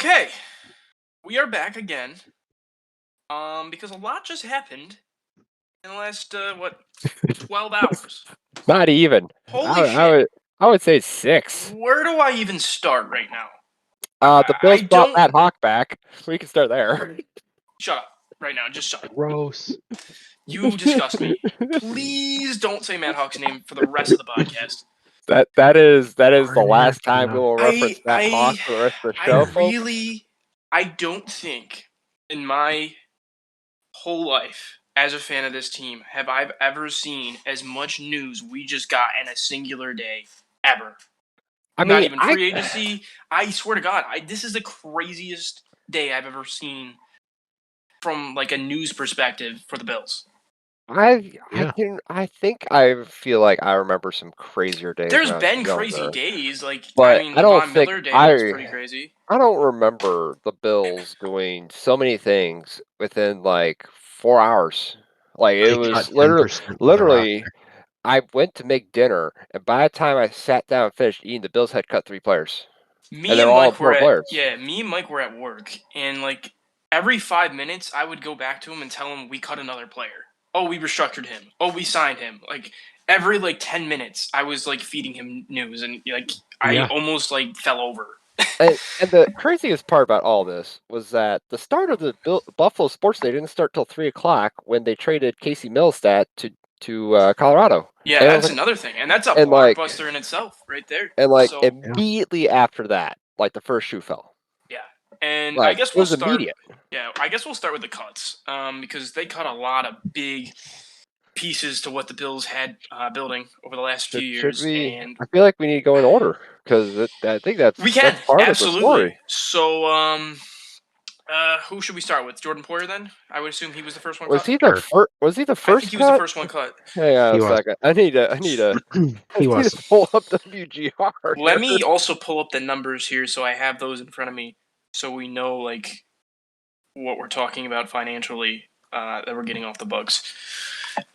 Okay, we are back again. Because a lot just happened in the last 12 hours. Not even. Holy shit! I would say 6. Where do I even start right now? The I Bills brought don't. Matt Hawk back. We can start there. Shut up right now. Just shut up. Gross. You disgust me. Please don't say Matt Hawk's name for the rest of the podcast. That is the Arnack, last time we will reference Matt Hawk I, for the rest of the I show, folks. really, I don't think in my whole life as a fan of this team have I ever seen as much news we just got in a singular day ever. Not even free agency. I swear to God, this is the craziest day I've ever seen from like a news perspective for the Bills. I feel like I remember some crazier days. There's when I was been crazy younger, days, like but I mean, I don't Von think Miller Day was pretty crazy. I don't remember the Bills doing so many things within like 4 hours. Like it They was cut 10% of the literally. roster. I went to make dinner, and by the time I sat down and finished eating, the Bills had cut 3 players. Me and Mike were at work, and like every 5 minutes, I would go back to him and tell him we cut another player. Oh, we restructured him. Oh, we signed him. Like every 10 minutes, I was like feeding him news, and I almost like fell over. and the craziest part about all this was that the start of the Buffalo Sports Day didn't start till 3:00 when they traded Casey Milstat to Colorado. Yeah, that's another thing, and that's a blockbuster in itself, right there. And immediately after that, the first shoe fell. Yeah, and I guess we'll start. Immediate. Yeah, I guess we'll start with the cuts, because they cut a lot of big pieces to what the Bills had building over the last few years. And I feel like we need to go in order because I think that's part absolutely. of the story. So, who should we start with? Jordan Poyer, then? I would assume he was the first one. Was cut? he the first? Was he the first? I think he was the first one cut. Hang on a second. I need to. He was. Pull up WGR. Let me also pull up the numbers here, so I have those in front of me, so we know what we're talking about financially that we're getting off the books.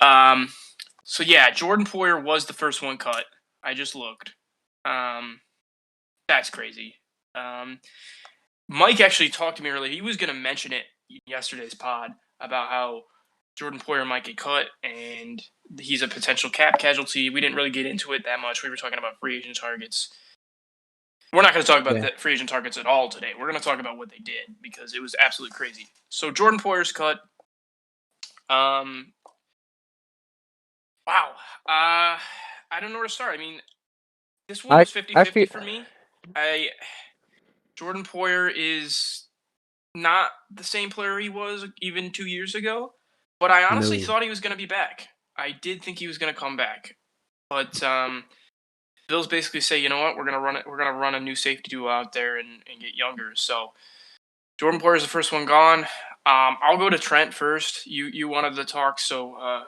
So yeah, Jordan Poyer was the first one cut. I just looked. That's crazy. Mike actually talked to me earlier. He was going to mention it in yesterday's pod about how Jordan Poyer might get cut and he's a potential cap casualty. We didn't really get into it that much. We were talking about free agent targets. We're not going to talk about the free agent targets at all today. We're going to talk about what they did because it was absolutely crazy. So Jordan Poyer's cut. Wow. I don't know where to start. I mean, this one was 50-50 for me. Jordan Poyer is not the same player he was even 2 years ago, but I honestly thought he was going to be back. I did think he was going to come back, but Bills basically say, you know what, we're going to run a new safety duo out there and get younger. So Jordan Poyer is the first one gone. I'll go to Trent first. You wanted to talk, so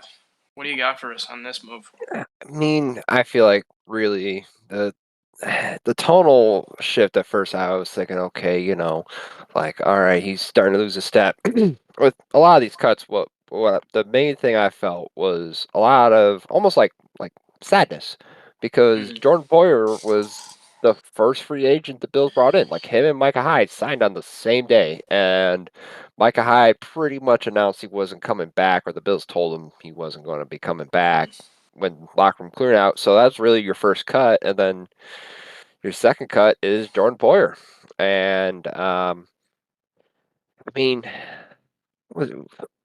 what do you got for us on this move? I mean, I feel like really the tonal shift at first, I was thinking, okay, all right, he's starting to lose a step. With a lot of these cuts, what the main thing I felt was a lot of almost like sadness because Jordan Poyer was the first free agent the Bills brought in. Like him and Micah Hyde signed on the same day, and Micah Hyde pretty much announced he wasn't coming back, or the Bills told him he wasn't going to be coming back when locker room clearing out. So that's really your first cut, and then your second cut is Jordan Poyer. And I mean,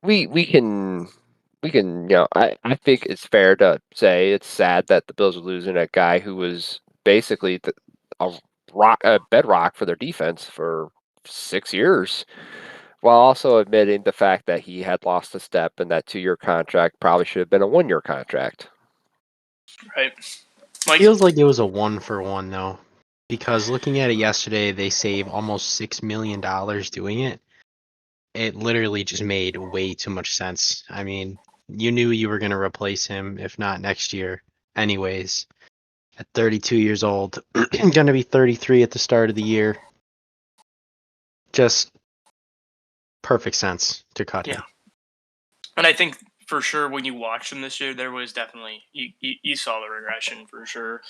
we can I think it's fair to say it's sad that the Bills are losing a guy who was basically a bedrock for their defense for 6 years, while also admitting the fact that he had lost a step and that 2-year contract probably should have been a 1-year contract. Right. Mike? Feels like it was a 1-for-1 though, because looking at it yesterday, they save almost $6 million doing it. It literally just made way too much sense. I mean, you knew you were going to replace him, if not next year. Anyways, at 32 years old, going to be 33 at the start of the year. Just perfect sense to cut him. And I think for sure when you watched him this year, there was definitely, you saw the regression for sure.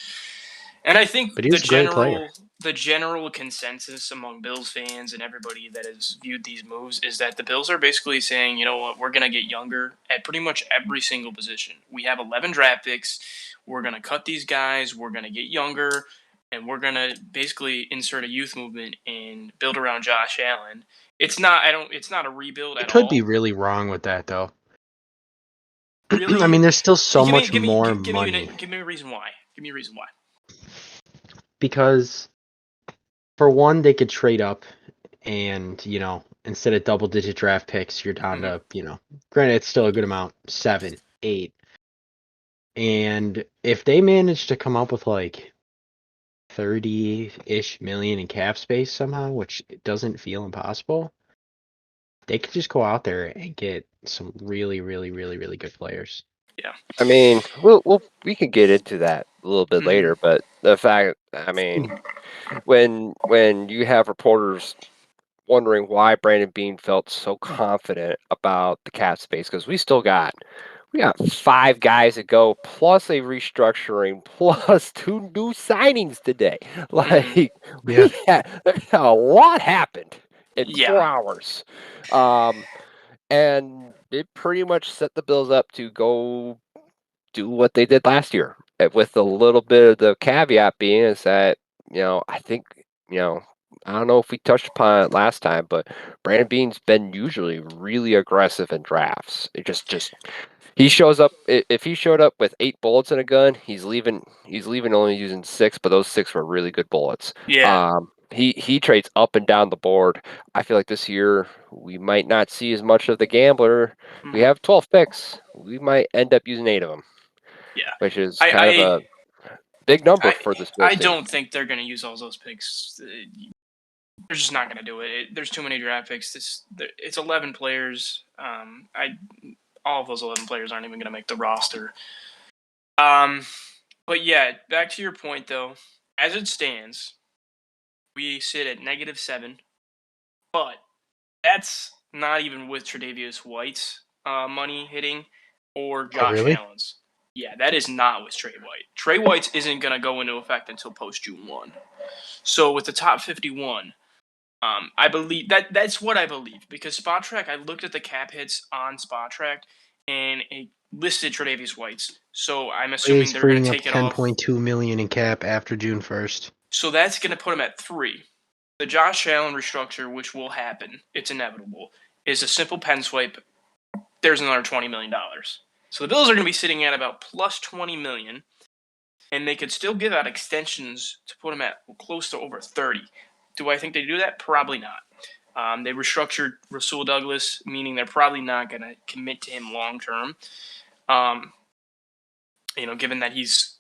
And I think But he's a great player. the general consensus among Bills fans and everybody that has viewed these moves is that the Bills are basically saying, you know what, we're going to get younger at pretty much every single position. We have 11 draft picks. We're going to cut these guys. We're going to get younger. And we're going to basically insert a youth movement and build around Josh Allen. It's not a rebuild at all. It could be really wrong with that, though. Really? I mean, there's still so much more money. Give me a reason why. Give me a reason why. Because, for one, they could trade up and, instead of double-digit draft picks, you're down to, granted, it's still a good amount, 7, 8. And if they manage to come up with, 30-ish million in cap space somehow, which doesn't feel impossible, they could just go out there and get some really, really, really, really good players. Yeah. I mean, we can get into that a little bit later, but the fact, I mean, when you have reporters wondering why Brandon Beane felt so confident about the cap space, because we got 5 guys to go, plus a restructuring, plus 2 new signings today. Like, a lot happened in 4 hours. And it pretty much set the Bills up to go do what they did last year, with a little bit of the caveat being is that, I think, I don't know if we touched upon it last time, but Brandon Beane's been usually really aggressive in drafts. It just he shows up. If he showed up with 8 bullets in a gun, he's leaving only using 6, but those 6 were really good bullets. Yeah. He trades up and down the board. I feel like this year we might not see as much of the gambler. We have 12 picks. We might end up using 8 of them. Yeah. Which is kind of a big number for this Bills I team. don't think they're going to use all those picks. They're just not going to do it. There's too many draft picks. It's 11 players. All of those 11 players aren't even going to make the roster. But yeah, back to your point though. As it stands, we sit at -7, but that's not even with Tre'Davious White's money hitting or Josh Allen's. Yeah, that is not with Trey White. Trey White's isn't going to go into effect until post-June 1. So with the top 51, I believe that's what I believe, because Spotrac, I looked at the cap hits on Spotrac and it listed Tre'Davious White's. So I'm assuming they're going to take it off. $10.2 million in cap after June 1st. So that's going to put him at 3. The Josh Allen restructure, which will happen, it's inevitable, is a simple pen swipe. There's another $20 million. So the Bills are going to be sitting at about plus $20 million, and they could still give out extensions to put them at close to over 30. Do I think they do that? Probably not. They restructured Rasul Douglas, meaning they're probably not going to commit to him long term. Given that he's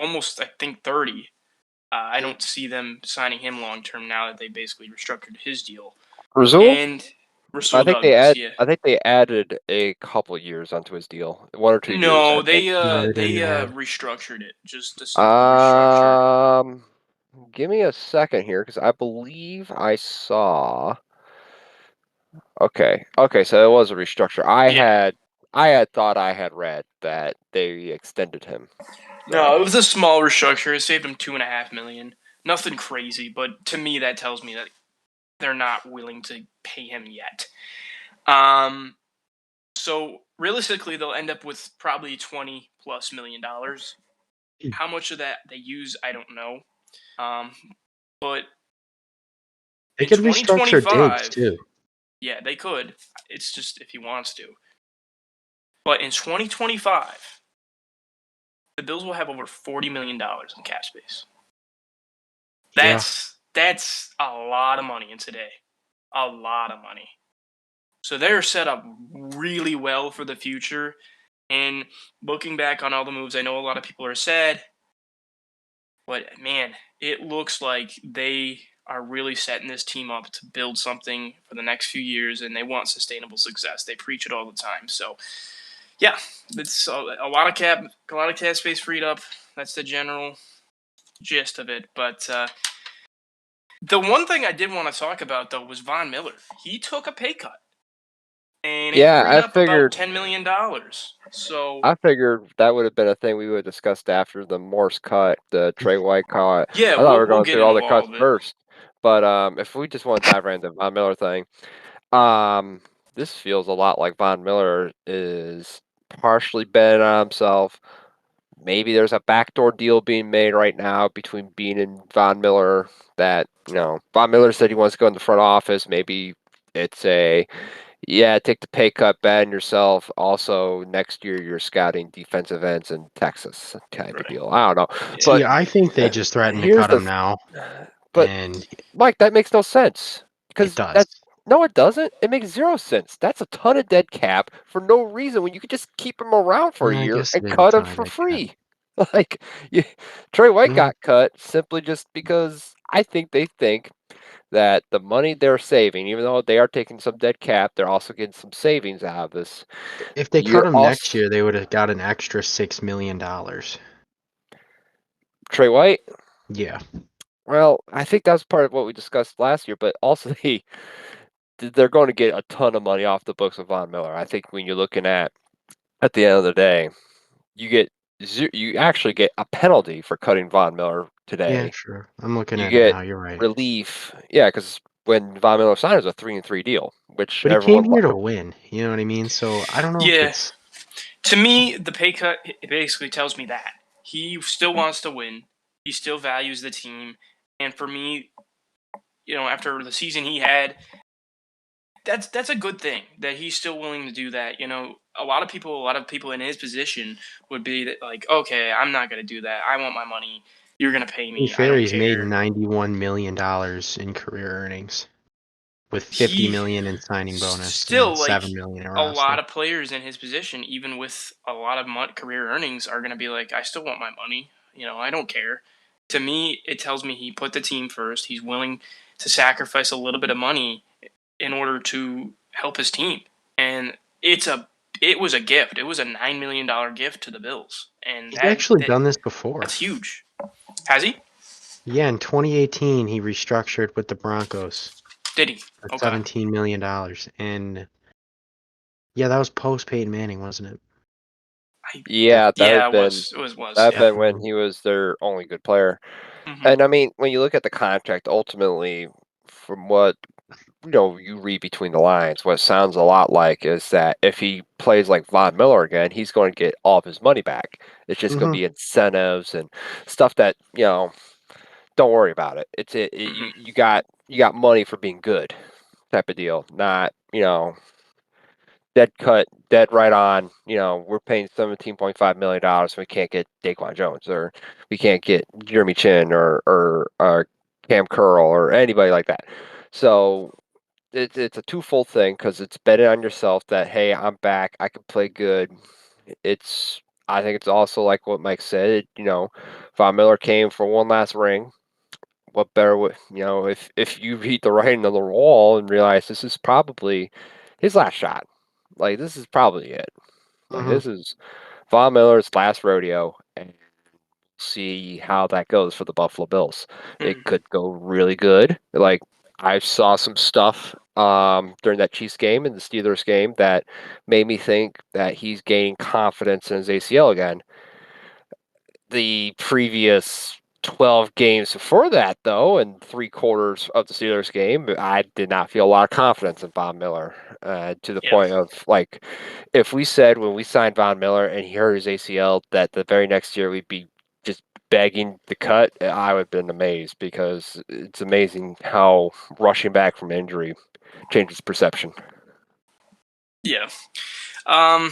almost, I think, 30, I don't see them signing him long term now that they basically restructured his deal. Rasul? And Rasul Douglas, I think they added a couple years onto his deal, 1 or 2 years. No, they restructured it. Just a simple restructure. Give me a second here, because I believe I saw. Okay, so it was a restructure. I had thought I had read that they extended him. No, it was a small restructure. It saved him $2.5 million. Nothing crazy, but to me that tells me that they're not willing to pay him yet. So realistically, they'll end up with probably $20+ million. How much of that they use, I don't know. But they could restructure Diggs too. Yeah, they could. It's just if he wants to. But in 2025, the Bills will have over $40 million in cap space. That's a lot of money in today. A lot of money. So they're set up really well for the future. And looking back on all the moves, I know a lot of people are sad. But, man, it looks like they are really setting this team up to build something for the next few years, and they want sustainable success. They preach it all the time. So, yeah, it's a lot of cap space freed up. That's the general gist of it. But the one thing I did want to talk about, though, was Von Miller. He took a pay cut. and it Yeah, freed I up about figured. $10 million. So I figured that would have been a thing we would have discussed after the Morse cut, the Trey White cut. yeah, I thought we were we'll going get through all into the all cuts of it. first, but if we just want to dive right into the Von Miller thing, this feels a lot like Von Miller is partially betting on himself. Maybe there's a backdoor deal being made right now between Bean and Von Miller that, Von Miller said he wants to go in the front office. Maybe it's take the pay cut, bet on yourself. Also, next year you're scouting defensive ends in Texas type of Right. deal. I don't know. Yeah. But See, I think they just threatened to here's cut him now, But and Mike, that makes no sense. it Because does. no, it doesn't. It makes zero sense. That's a ton of dead cap for no reason when you could just keep him around for a I year guess and it is a cut him ton of for dead cap. free. Like, Trey White Mhm. got cut simply just because I think they think that the money they're saving, even though they are taking some dead cap, they're also getting some savings out of this. If they You're cut him next also year, they would have got an extra $6 million. Trey White. Yeah. Well, I think that's part of what we discussed last year, but also they're going to get a ton of money off the books of Von Miller. I think when you're looking at the end of the day, you actually get a penalty for cutting Von Miller today. Yeah, sure. I'm looking You at it get now. You're right. relief, yeah, because when Von Miller signed, it was a 3-3 deal, which But he everyone came here to win. You know what I mean? So I don't know if Yeah. it's. To me, the pay cut it basically tells me that he still wants to win. He still values the team, and for me, after the season he had, that's a good thing that he's still willing to do that. A lot of people in his position would be that, like, okay, I'm not going to do that. I want my money. You're going to pay To be me. I fair, don't he's made care. $91 million in career earnings, with $50 million in signing bonus Still, and like, $7 million in a lot roster. of players in his position, even with a lot of career earnings, are going to be like, I still want my money. I don't care. To me, it tells me he put the team first. He's willing to sacrifice a little bit of money in order to help his team. And it was a gift. It was a $9 million gift to the Bills. And He's actually done this before. that's huge. Has he? Yeah, in 2018, he restructured with the Broncos Did he? for Okay. $17 million. And yeah, that was post Peyton Manning, wasn't it? Yeah, that Yeah, had it been was. It was. that had Yeah. been when he was their only good player. Mhm. And I mean, when you look at the contract, ultimately, from what you read between the lines, what it sounds a lot like is that if he plays like Von Miller again, he's going to get all of his money back. It's just going to Mhm. be incentives and stuff that don't worry about it. Mhm. You got money for being good, type of deal. Not dead cut, dead right on. We're paying $17.5 million. We can't get Daquan Jones, or we can't get Jeremy Chin, or Cam Curl, or anybody like that. So it's a twofold thing because it's betting on yourself that, hey, I'm back, I can play good. I think it's also like what Mike said. Von Miller came for one last ring. What better would if you read the writing on the wall and realize this is probably his last shot. Like, this is probably it. Like, Mhm. this is Von Miller's last rodeo, and see how that goes for the Buffalo Bills. It Mhm. could go really good. Like, I saw some stuff during that Chiefs game and the Steelers game that made me think that he's gaining confidence in his ACL again. The previous 12 games before that, though, and 3/4 of the Steelers game, I did not feel a lot of confidence in Von Miller, to the Yeah. point of, like, if we said when we signed Von Miller and he hurt his ACL that the very next year we'd be just begging the cut, I would have been amazed, because it's amazing how rushing back from injury changes perception. Yeah. I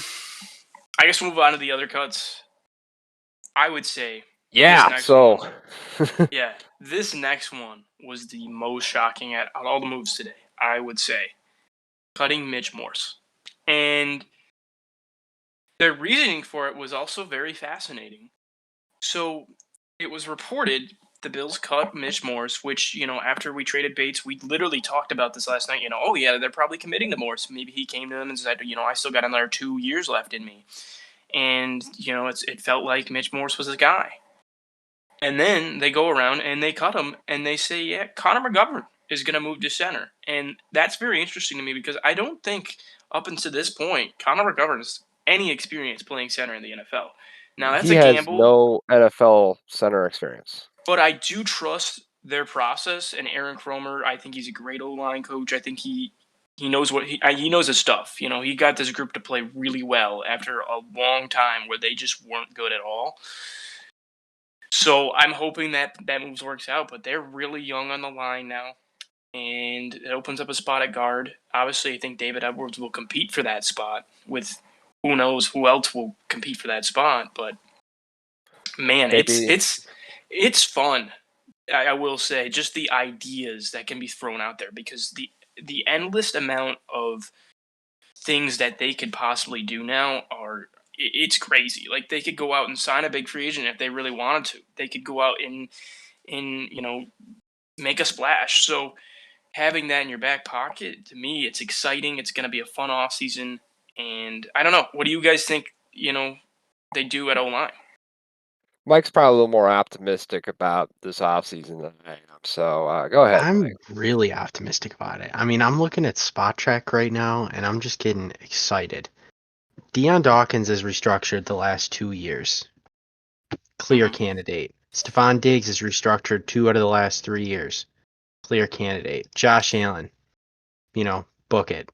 guess we'll move on to the other cuts. I would say Yeah, next so one, this next one was the most shocking out all the moves today. I would say cutting Mitch Morse, and their reasoning for it was also very fascinating. So it was reported the Bills cut Mitch Morse, which, after we traded Bates, we literally talked about this last night. Oh yeah, they're probably committing to Morse. Maybe he came to them and said, I still got another 2 years left in me. And, it felt like Mitch Morse was the guy. And then they go around and they cut him and they say, yeah, Connor McGovern. is going to move to center. And that's very interesting to me because I don't think up until this point, Connor McGovern has any experience playing center in the NFL. Now, that's He a has gamble. no NFL center experience. But I do trust their process, and Aaron Kromer, I think he's a great O-line coach. I think he knows what he knows his stuff. You know, he got this group to play really well after a long time where they just weren't good at all. So I'm hoping that moves works out, but they're really young on the line now, and it opens up a spot at guard. Obviously, I think David Edwards will compete for that spot with who knows who else will compete for that spot, but man, Maybe. it's fun. I will say just the ideas that can be thrown out there because the endless amount of things that they could possibly do now it's crazy. Like they could go out and sign a big free agent if they really wanted to. They could go out and make a splash. So having that in your back pocket, to me, it's exciting. It's going to be a fun off season, and I don't know. What do you guys think? They do at O-line. Mike's probably a little more optimistic about this offseason than I am. So go ahead, I'm Mike. really optimistic about it. I mean, I'm looking at Spot Track right now, and I'm just getting excited. Deion Dawkins is restructured the last 2 years. Clear candidate. Stephon Diggs is restructured 2 out of the last 3 years. Clear candidate. Josh Allen, book it.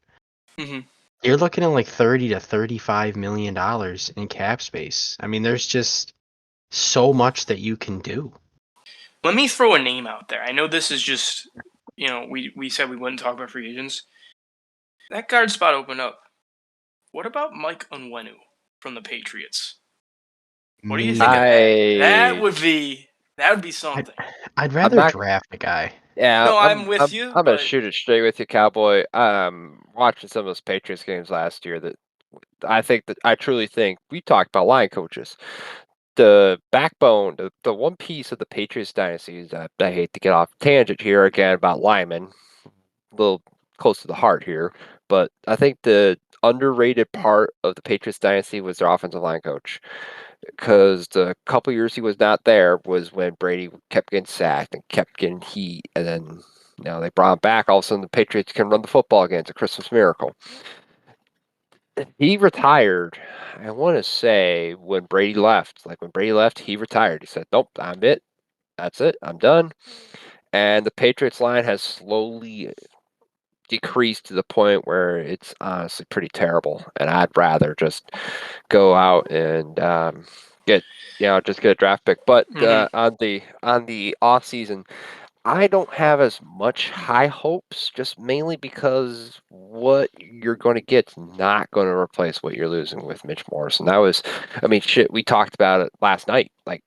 Mm-hmm. You're looking at like $30 to $35 million in cap space. I mean, there's just so much that you can do. Let me throw a name out there. I know this is just, we said we wouldn't talk about free agents. That guard spot opened up. What about Mike Onwenu from the Patriots? What do you think of that? That would be something. I'd rather draft a guy. Yeah, no, I'm with you. I'm gonna shoot it straight with you, Cowboy. Watching some of those Patriots games last year, I truly think we talked about line coaches. The backbone, the one piece of the Patriots dynasty is that I hate to get off tangent here again about linemen, a little close to the heart here, but I think the underrated part of the Patriots dynasty was their offensive line coach. Because the couple years he was not there was when Brady kept getting sacked and kept getting heat, and then they brought him back. All of a sudden, the Patriots can run the football again. It's a Christmas miracle. He retired. I want to say when Brady left, he retired. He said, "Nope, I'm it. That's it. I'm done." And the Patriots line has slowly decreased to the point where it's honestly pretty terrible. And I'd rather just go out and get a draft pick. But on the off season, I don't have as much high hopes, just mainly because what you're going to get's not going to replace what you're losing with Mitch Morrison. We talked about it last night. Like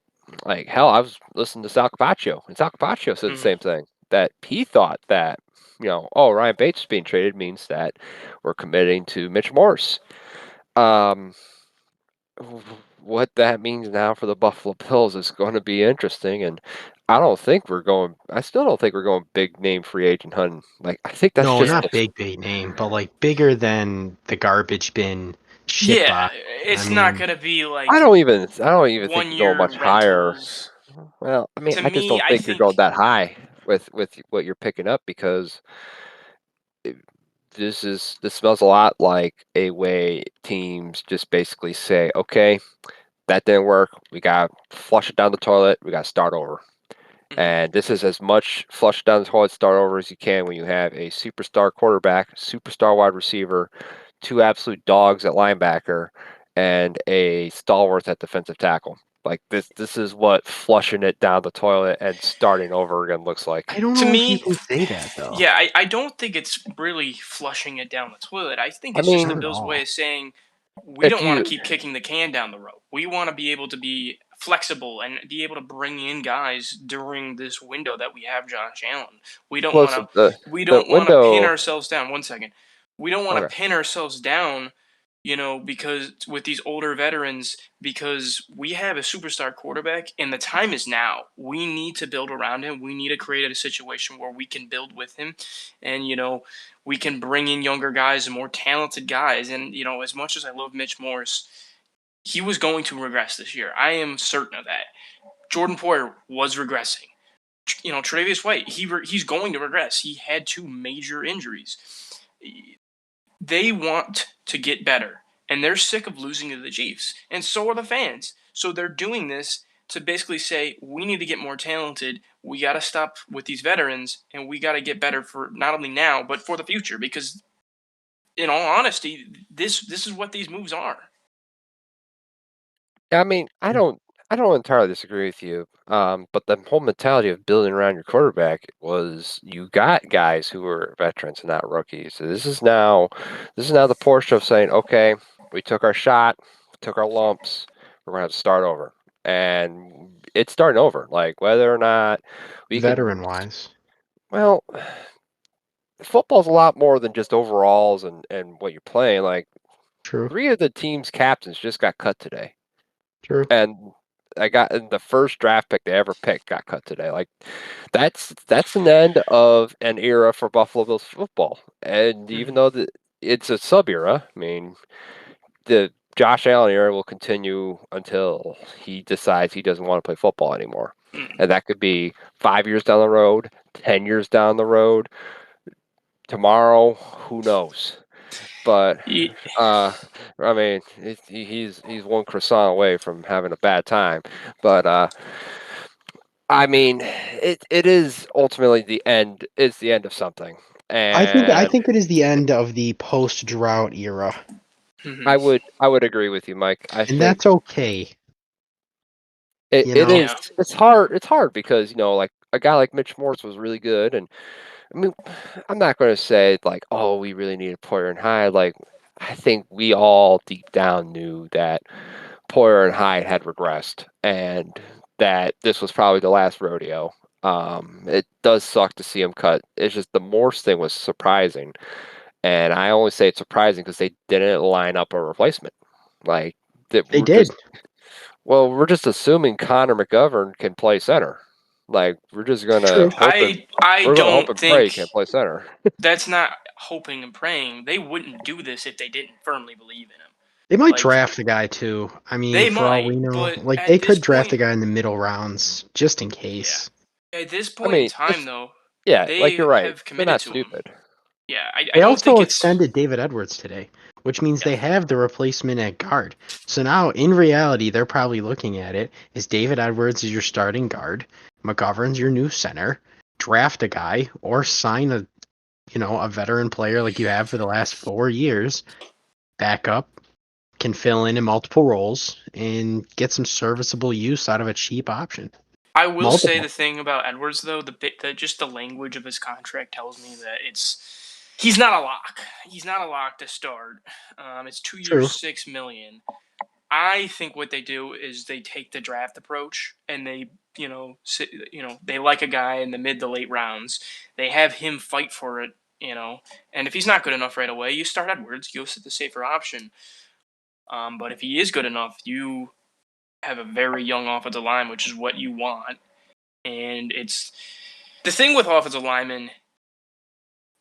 hell, I was listening to Sal Capaccio, and Sal Capaccio said the same thing, that he thought that, Ryan Bates is being traded means that we're committing to Mitch Morse. What that means now for the Buffalo Bills is going to be interesting, and I still don't think we're going big name free agent hunting. Like, I think that's not big name, but like bigger than the garbage bin shit box. It's not gonna be like I don't even think you're going much rentals. higher. Well, I mean, To I just me, don't think you're going that high with what you're picking up, because this smells a lot like a way teams just basically say, okay, that didn't work. We got to flush it down the toilet. We got to start over. And this is as much flush it down the toilet, start over as you can when you have a superstar quarterback, superstar wide receiver, 2 absolute dogs at linebacker, and a stalwart at defensive tackle. Like, this is what flushing it down the toilet and starting over again looks like. I don't know if you can say that, though. Yeah, I don't think it's really flushing it down the toilet. I think it's just the Bills' way of saying we don't want to keep kicking the can down the road. We want to be able to be flexible and be able to bring in guys during this window that we have Josh Allen. We don't want to pin ourselves down. 1 second. We don't want to pin ourselves down, because with these older veterans, because we have a superstar quarterback and the time is now. We need to build around him. We need to create a situation where we can build with him, and we can bring in younger guys and more talented guys. And as much as I love Mitch Morse, he was going to regress this year. I am certain of that. Jordan Poyer was regressing. Tre'Davious White, he's going to regress. He had 2 major injuries. They want to get better, and they're sick of losing to the Chiefs, and so are the fans. So they're doing this to basically say, we need to get more talented. We got to stop with these veterans, and we got to get better for not only now but for the future. Because, in all honesty, this is what these moves are. I mean, I don't entirely disagree with you. But the whole mentality of building around your quarterback was you got guys who were veterans and not rookies. So this is now the portion of saying, okay, we took our shot, took our lumps, we're gonna have to start over. And it's starting over. Like whether or not we Veteran wise. well, football's a lot more than just overalls and what you're playing. Like True. 3 of the team's captains just got cut today. True. And the first draft pick they ever picked got cut today. Like that's an end of an era for Buffalo Bills football. And even though it's a sub era, I mean, the Josh Allen era will continue until he decides he doesn't want to play football anymore. And that could be 5 years down the road, 10 years down the road, tomorrow, who knows? But I mean, he's one croissant away from having a bad time. But I mean, it is ultimately the end. It's the end of something. And I think it is the end of the post drought era. I would agree with you, Mike. And that's okay. It is. It's hard. It's hard because like a guy like Mitch Morse was really good, and I mean, I'm not going to say like, oh, we really needed Poyer and Hyde. Like, I think we all deep down knew that Poyer and Hyde had regressed, and that this was probably the last rodeo. It does suck to see him cut. It's just the Morse thing was surprising, and I only say it's surprising because they didn't line up a replacement. Like they did. We're just assuming Connor McGovern can play center. Like we're just gonna hope I don't think pray he can play center. That's not hoping and praying. They wouldn't do this if they didn't firmly believe in him. They might draft a guy too. I mean, for all we know, like they could draft a guy in the middle rounds just in case. Yeah. At this point in time, though, like you're right. They're not stupid. Him. Yeah, they also extended David Edwards today, which means they have the replacement at guard. So now, in reality, they're probably looking at it as David Edwards is your starting guard, McGovern's your new center. Draft a guy or sign a veteran player like you have for the last 4 years. Backup can fill in multiple roles and get some serviceable use out of a cheap option. I will say the thing about Edwards though, just the language of his contract tells me that he's not a lock. He's not a lock to start. It's 2 years, $6 million. I think what they do is they take the draft approach and they, they like a guy in the mid to late rounds. They have him fight for it, and if he's not good enough right away, you start Edwards. You go the safer option. But if he is good enough, you have a very young offensive line, which is what you want. And it's the thing with offensive linemen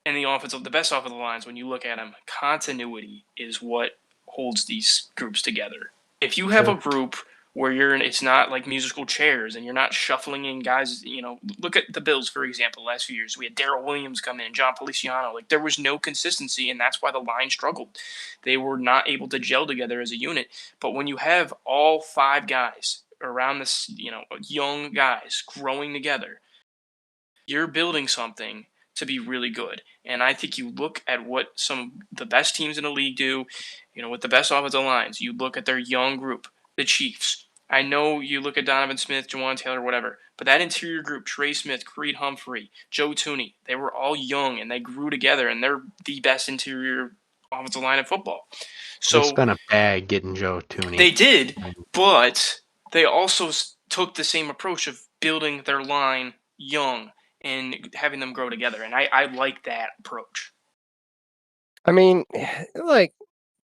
and the best offensive lines, when you look at them, continuity is what holds these groups together. If you have a group where it's not like musical chairs and you're not shuffling in guys, look at the Bills, for example, last few years. We had Darrell Williams come in, John Feliciano. Like, there was no consistency, and that's why the line struggled. They were not able to gel together as a unit. But when you have all 5 guys around this, young guys growing together, you're building something to be really good. And I think you look at what some of the best teams in the league do, with the best offensive lines. You look at their young group, the Chiefs. I know you look at Donovan Smith, Jawan Taylor, whatever, but that interior group, Trey Smith, Creed Humphrey, Joe Thuney, they were all young and they grew together, and they're the best interior offensive line in football. So they spent a bag getting Joe Thuney. They did, but they also took the same approach of building their line young and having them grow together, and I like that approach. I mean, like,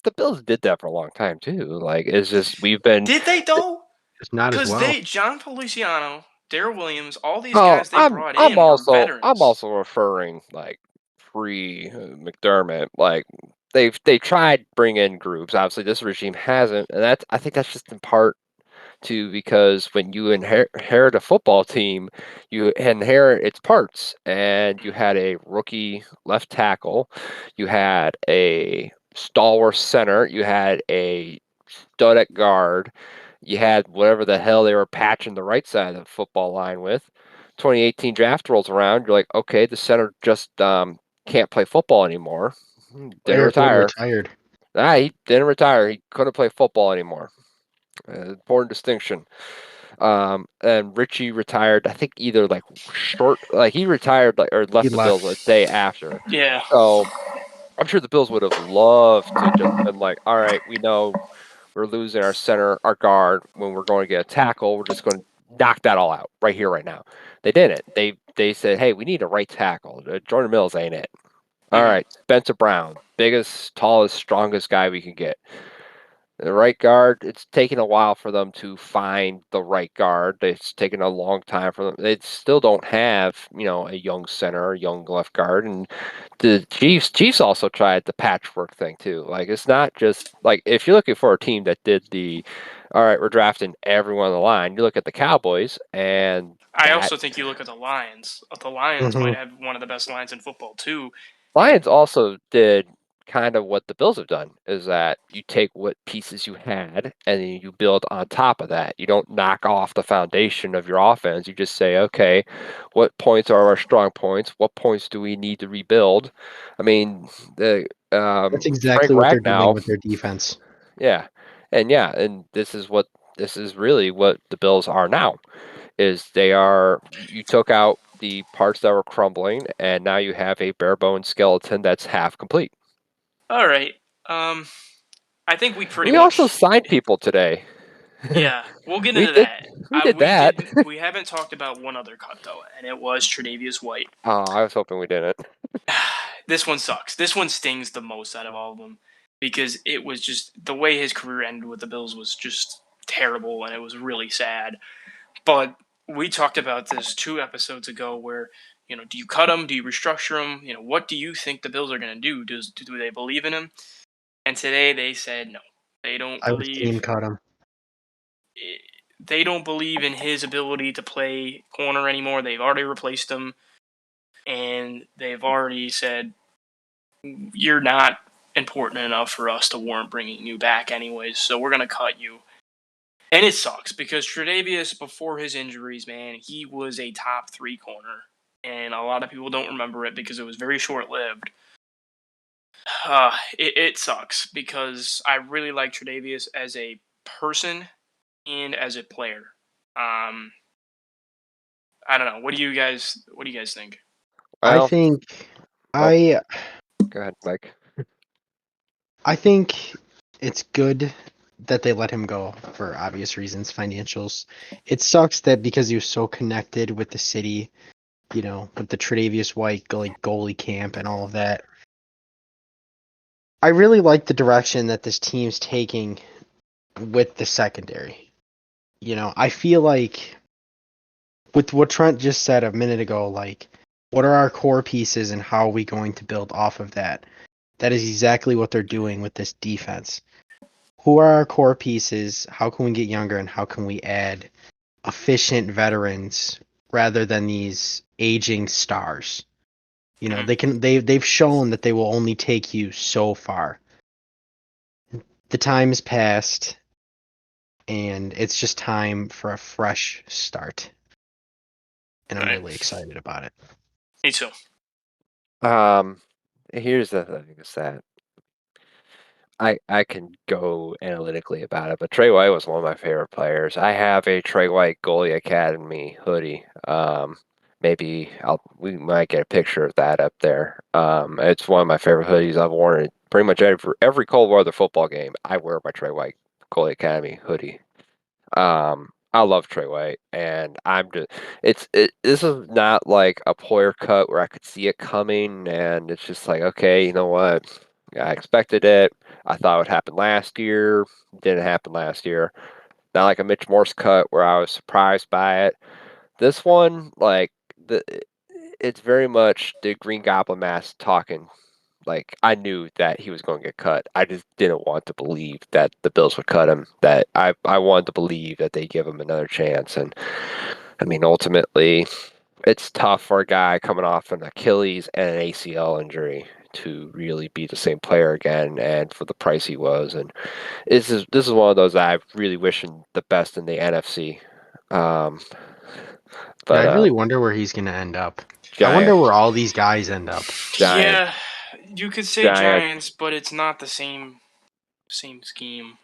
the Bills did that for a long time too. Like, it's just we've been. Did they though? It's not as well. Because John Feliciano, Darrell Williams, all these guys they brought in. I'm also referring like pre-McDermott. Like they tried bring in groups. Obviously, this regime hasn't, and I think that's just in part to, because when you inherit a football team, you inherit its parts. And you had a rookie left tackle, you had a stalwart center, you had a stud at guard, you had whatever the hell they were patching the right side of the football line with. 2018 draft rolls around, you're like, okay, the center just can't play football anymore. Didn't Eric Wood retire. retired. He didn't retire. He couldn't play football anymore. Important distinction. And Richie retired, I think either like he retired or left the Bills a day after. Yeah. So I'm sure the Bills would have loved to just been like, all right, we know we're losing our center, our guard. When we're going to get a tackle, we're just going to knock that all out right here, right now. They didn't. They said, hey, we need a right tackle. Jordan Mills ain't it. All right, Spencer Brown, biggest, tallest, strongest guy we can get. The right guard, it's taken a while for them to find the right guard. It's taken a long time for them. They still don't have, a young center, a young left guard. And the Chiefs also tried the patchwork thing too. Like, it's not just like, if you're looking for a team that did all right, we're drafting everyone on the line, you look at the Cowboys, and I also think you look at the Lions. The Lions might have one of the best lines in football too. Lions also did kind of what the Bills have done, is that you take what pieces you had and then you build on top of that. You don't knock off the foundation of your offense. You just say, okay, what points are our strong points? What points do we need to rebuild? I mean, that's exactly what they're doing with their defense. Yeah. And this is really what the Bills are now. Is you took out the parts that were crumbling, and now you have a bare bones skeleton that's half complete. All right. I think we We also signed people today. Yeah, we'll get into that. We did that. We haven't talked about one other cut though, and it was Tre'Davious White. Oh, I was hoping we didn't. This one sucks. This one stings the most out of all of them because it was just the way his career ended with the Bills was just terrible, and it was really sad. But we talked about this 2 episodes ago where, do you cut him? Do you restructure him? What do you think the Bills are going to do? Do they believe in him? And today they said no. They don't I would team cut him. They don't believe in his ability to play corner anymore. They've already replaced him. And they've already said, you're not important enough for us to warrant bringing you back anyways, so we're going to cut you. And it sucks because Tre'Davious, before his injuries, man, he was a top 3 corner. And a lot of people don't remember it because it was very short-lived. It sucks because I really like Tre'Davious as a person and as a player. I don't know. What do you guys think? Well, go ahead, Mike. I think it's good that they let him go for obvious reasons, financials. It sucks that because he was so connected with the city, with the Tre'Davious White goalie camp and all of that. I really like the direction that this team's taking with the secondary. I feel like with what Trent just said a minute ago, like, what are our core pieces and how are we going to build off of that? That is exactly what they're doing with this defense. Who are our core pieces? How can we get younger, and how can we add efficient veterans rather than these aging stars? They've shown that they will only take you so far. The time has passed, and it's just time for a fresh start. And I'm really excited about it. Me too. Here's the thing: is that I can go analytically about it, but Trey White was one of my favorite players. I have a Trey White Goalie Academy hoodie. Maybe we might get a picture of that up there. It's one of my favorite hoodies. I've worn it pretty much every cold weather football game. I wear my Trey White Goalie Academy hoodie. I love Trey White, and this is not like a Poyer cut where I could see it coming, and it's just like, okay, you know what? I expected it. I thought it would happen last year. Didn't happen last year. Not like a Mitch Morse cut where I was surprised by it. This one, like, it's very much the Green Goblin mask talking Like, I knew that he was going to get cut. I just didn't want to believe that the Bills would cut him. That I wanted to believe that they give him another chance. And I mean, ultimately, it's tough for a guy coming off an Achilles and an ACL injury to really be the same player again, and for the price he was. And this is one of those that I really wish him the best in the NFC. But I really wonder where he's going to end up. I Giant, wonder where all these guys end up. Giant. Yeah, you could say Giant. Giants, but it's not the same scheme.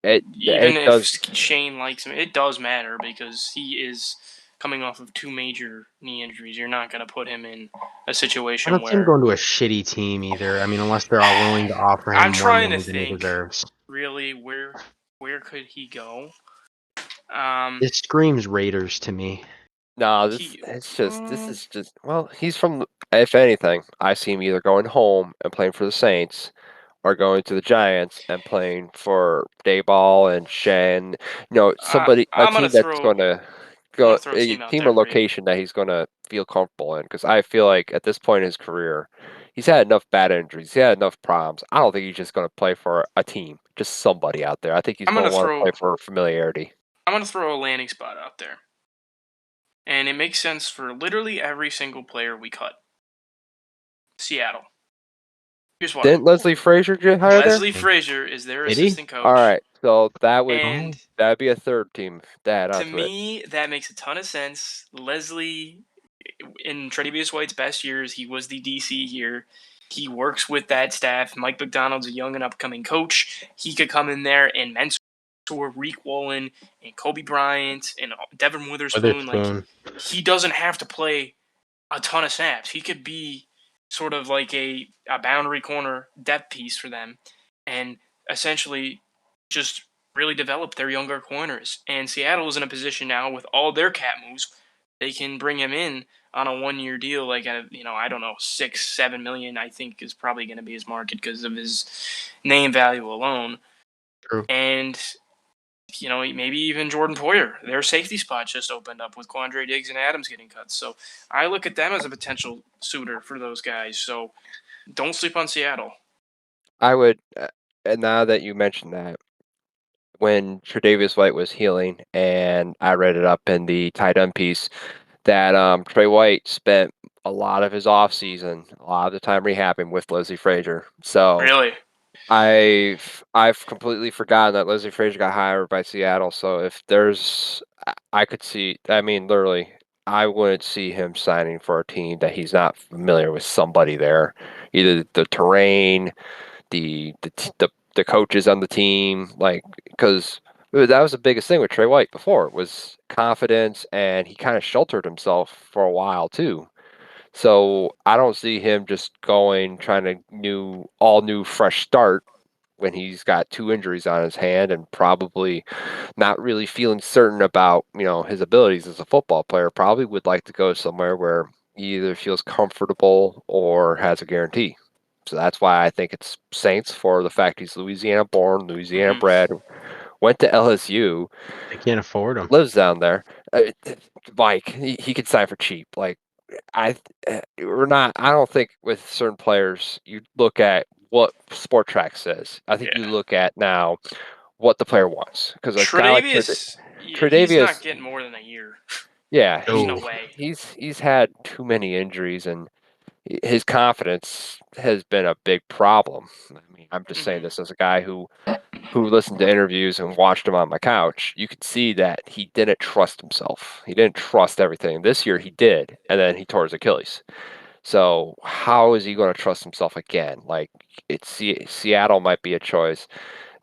It Even if does. Shane likes him, it does matter because he is coming off of 2 major knee injuries. You're not going to put him in a I situation don't see him where going to a shitty team either. I mean, unless they're all willing to offer him I'm more trying money to than he think deserves. really where could he go? It screams Raiders to me. No, this is just well, he's from. If anything, I see him either going home and playing for the Saints, or going to the Giants and playing for Dayball and Shen. Somebody, a I'm gonna team that's throw going to I'm go, gonna throw a a team out team there or for you. location that he's going to feel comfortable in. Because I feel like at this point in his career, he's had enough bad injuries. He had enough problems. I don't think he's just going to play for a team, just somebody out there. I think he's I'm going gonna to want to throw play for familiarity. a landing spot out there. And it makes sense for literally every single player we cut. Seattle. Here's why. Didn't Leslie Frazier get hired there? Leslie Frazier is their Did he? assistant coach. All right, so And that'd be a third team to add to onto it. me, that makes a ton of sense. Leslie, in Tre'Davious White's best years, he was the DC here. He works with that staff. Mike McDonald's a young and upcoming coach. He could come in there and mentor Reek Wallen and Kobe Bryant and Devin Witherspoon. Like, he doesn't have to play a ton of snaps. He could be sort of like a boundary corner depth piece for them and essentially just really develop their younger corners. And Seattle is in a position now with all their cap moves, they can bring him in on a 1-year deal, like I don't know, 6-7 million. I think is probably going to be his market because of his name value alone. True. And maybe even Jordan Poyer, their safety spot just opened up with Quandre Diggs and Adams getting cut. So I look at them as a potential suitor for those guys. So don't sleep on Seattle. I would, and now that you mentioned that, when Tre'Davious White was healing, and I read it up in the tight end piece, that Trey White spent a lot of his offseason, a lot of the time rehabbing with Leslie Frazier. So Really? I've completely forgotten that Leslie Frazier got hired by Seattle. So if there's, I could see. I mean, literally, I wouldn't see him signing for a team that he's not familiar with somebody there, either the terrain, the coaches on the team, like, because that was the biggest thing with Trey White before was confidence, and he kind of sheltered himself for a while too. So I don't see him just trying to all new fresh start when he's got 2 injuries on his hand and probably not really feeling certain about, his abilities as a football player. Probably would like to go somewhere where he either feels comfortable or has a guarantee. So that's why I think it's Saints, for the fact he's Louisiana born, Louisiana bred, went to LSU. They can't afford him. Lives down there. Mike, he could sign for cheap. Like, we're not. I don't think with certain players you look at what Sport Track says. I think you look at now what the player wants, because a guy like Tre'Davious, Tre'Davious, he's not getting more than a year. yeah, There's no way. He's had too many injuries, and his confidence has been a big problem. I mean, I'm just saying this as a guy who listened to interviews and watched him on my couch. You could see that he didn't trust himself. He didn't trust everything. This year he did, and then he tore his Achilles. So how is he going to trust himself again? Like, Seattle might be a choice.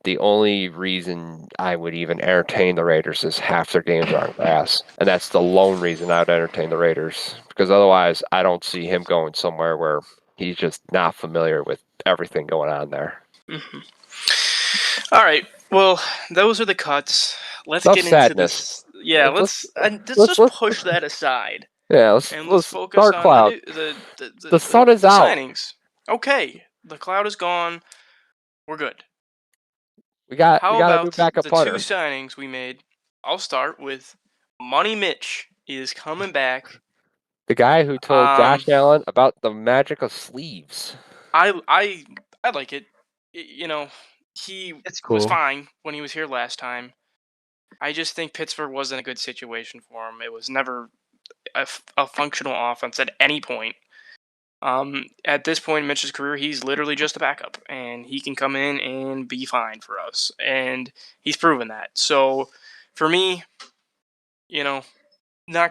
The only reason I would even entertain the Raiders is half their games are on grass, and that's the lone reason I would entertain the Raiders, because otherwise I don't see him going somewhere where he's just not familiar with everything going on there. All right. Well, those are the cuts. Let's get into this. Yeah, let's just push that aside. Yeah, let's focus on cloud. The sun is out. Signings. Okay, the cloud is gone. We're good. We got How a about new backup the punter. 2 signings we made? I'll start with Money Mitch is coming back. The guy who told Josh Allen about the magic of sleeves. I like it. He It's was cool. fine when he was here last time. I just think Pittsburgh wasn't a good situation for him. It was never a functional offense at any point. At this point in Mitch's career, he's literally just a backup, and he can come in and be fine for us, and he's proven that. So, for me, not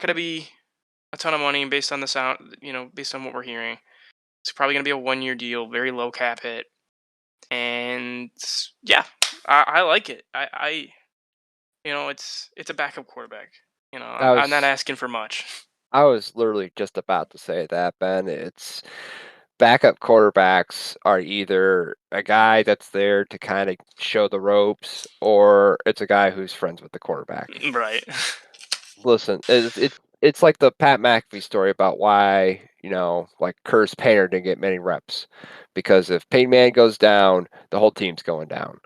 going to be a ton of money based on the sound, based on what we're hearing. It's probably going to be a 1-year deal, very low cap hit, and yeah, I like it. It's a backup quarterback. I'm not asking for much. I was literally just about to say that, Ben. It's backup quarterbacks are either a guy that's there to kind of show the ropes, or it's a guy who's friends with the quarterback. Right. Listen, it's like the Pat McAfee story about why, like Curtis Painter didn't get many reps. Because if Peyton Manning goes down, the whole team's going down.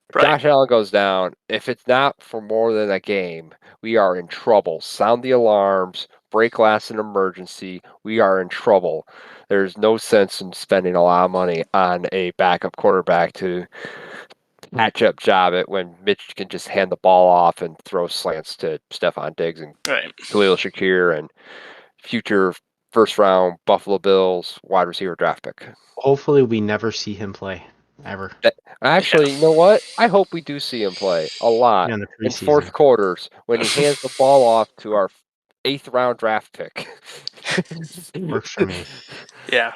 If Right. Josh Allen goes down, if it's not for more than a game, we are in trouble. Sound the alarms, break glass in emergency. We are in trouble. There's no sense in spending a lot of money on a backup quarterback to matchup job it when Mitch can just hand the ball off and throw slants to Stephon Diggs and Right. Khalil Shakir and future first round Buffalo Bills wide receiver draft pick. Hopefully, we never see him play ever. Actually, you know what? I hope we do see him play a lot In the in fourth preseason. quarters when he hands the ball off to our 8th round draft pick. Works for me. Yeah.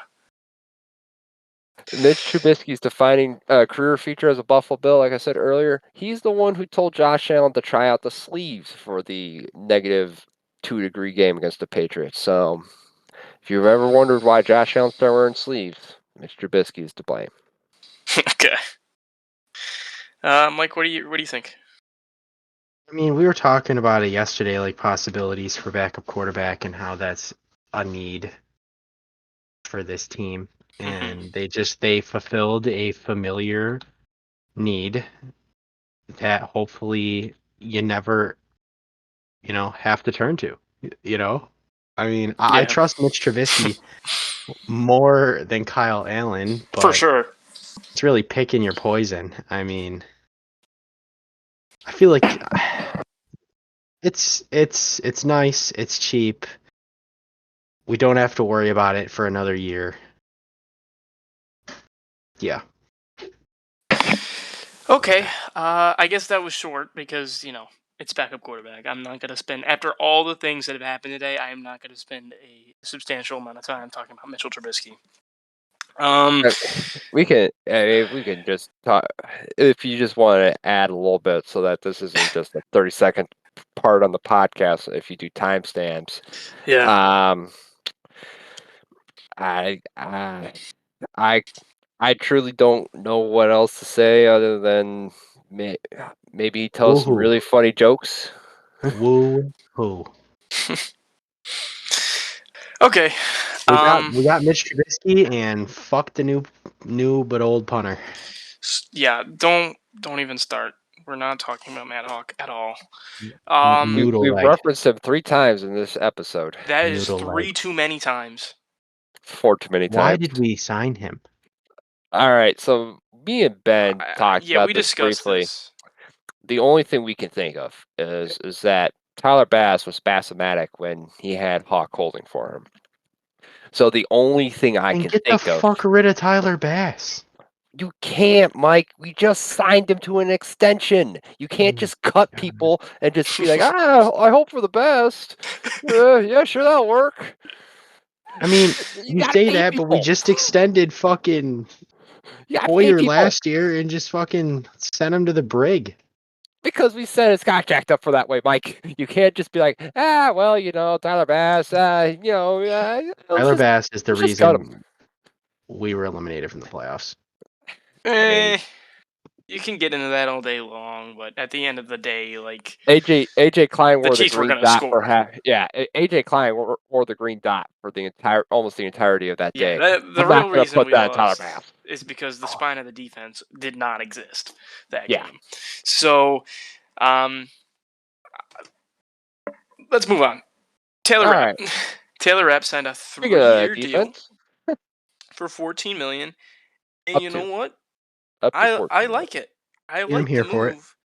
Mitch Trubisky's defining career feature as a Buffalo Bill, like I said earlier, he's the one who told Josh Allen to try out the sleeves for the -2-degree game against the Patriots. So, if you've ever wondered why Josh Allen started wearing sleeves, Mitch Trubisky is to blame. Okay. Mike, what do you think? I mean, we were talking about it yesterday, like possibilities for backup quarterback and how that's a need for this team. And they fulfilled a familiar need that hopefully you never, have to turn to. I mean, I Yeah. trust Mitch Trubisky more than Kyle Allen, but For sure. it's really picking your poison. I mean, I feel like it's nice, it's cheap. We don't have to worry about it for another year. Yeah. Okay. I guess that was short because, it's backup quarterback. I'm not going to spend, after all the things that have happened today, I am not going to spend a substantial amount of time talking about Mitchell Trubisky. We can just talk if you just want to add a little bit so that this isn't just a 30-second part on the podcast. If you do timestamps, Yeah. I truly don't know what else to say other than maybe tell some really funny jokes. Woo-hoo. Okay. We got Mitch Trubisky and fuck the new but old punter. Yeah, don't even start. We're not talking about Matt Hawk at all. We've referenced him 3 times in this episode. That is 3 too many times. 4 too many times. Why did we sign him? All right, so me and Ben talked about we this discussed briefly. this. The only thing we can think of is that Tyler Bass was Bass-O-Matic when he had Hawk holding for him. So the only thing I can think of... Get the fuck rid of Tyler Bass. You can't, Mike. We just signed him to an extension. You can't just cut people and just be like, I hope for the best. Yeah, sure, that'll work. I mean, you say that, people. But we just extended fucking Hoyer last year and just fucking sent him to the brig. Because we said it's got jacked up for that way, Mike. You can't just be like, Tyler Bass, Tyler Bass is the reason we were eliminated from the playoffs. You can get into that all day long, but at the end of the day, like AJ Klein wore the green dot score. for half. Yeah, AJ Klein wore the green dot for almost the entirety of that day. The real reason we lost is because the spine of the defense did not exist that game. So, let's move on. Taylor Rapp. Taylor Rapp signed a 3-year deal. for $14 million. And Up you to know what? up to I 14 million. like it. I Yeah, I'm like the here for it. move